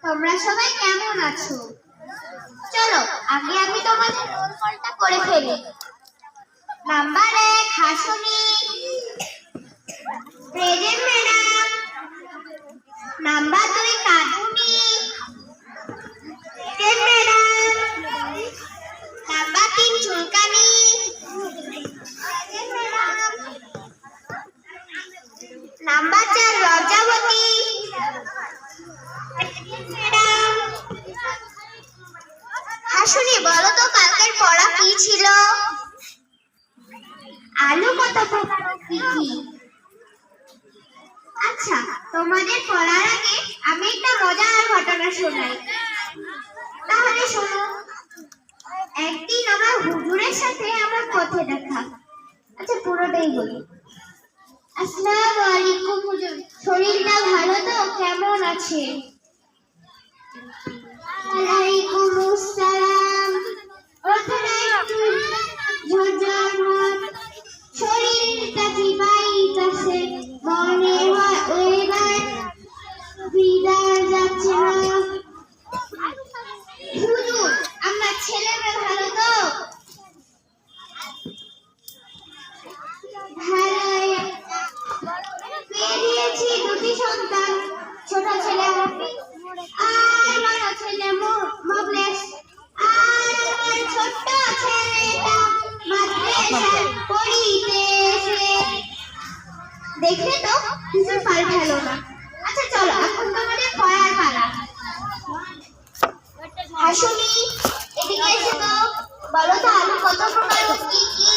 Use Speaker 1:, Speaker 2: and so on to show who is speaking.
Speaker 1: তোমরা সবাই কেমন আছো? চলো আগে আমি তোমাদের রোল কলটা করে ফেলি। Number 1 Hasuni, present madam. Number 2 Kaduni, present madam. Number 3 Chulkani, present madam. Number 4 Lajjabati, present madam. Hasuni বলো তো কালকের পড়া কি ছিল? আলু কত প্রকার কি কি? আচ্ছা, তোমাদের পড়ার আগে আমি একটা মজার ঘটনা শোনাই। তাহলে শোনো। একদিন আমার হুজুরের সাথে আমার পথে দেখা। আচ্ছা পুরোটাই বলি। আসসালামু আলাইকুম হুজুর, শরীরটা ভালো তো? কেমন আছে? ওয়ালাইকুম আসসালাম। ওখানে একটু ঝরঝর ভাব, শরীরটা চিবাইতেছে, মনে হয় এবার বিদায় যাচ্ছে না। হুজুর, আমার ছেলেটা ভালো তো? ভালোই। পেয়ে দিয়েছি 2টি সন্তান। ছোট ছেলে হাফিজ আর বড় ছেলে মোখলেস। আর আমার ছোট্ট ছেলেটা মাদ্রাসায় পড়িতেছে। দেখলে তো কিছু ফাল্ট হলো না। আচ্ছা চলো এখন তোমাদের পড়ার পালা। হাসুনি এদিকে এসে তো বলো তো আলু কত প্রকার কি কি?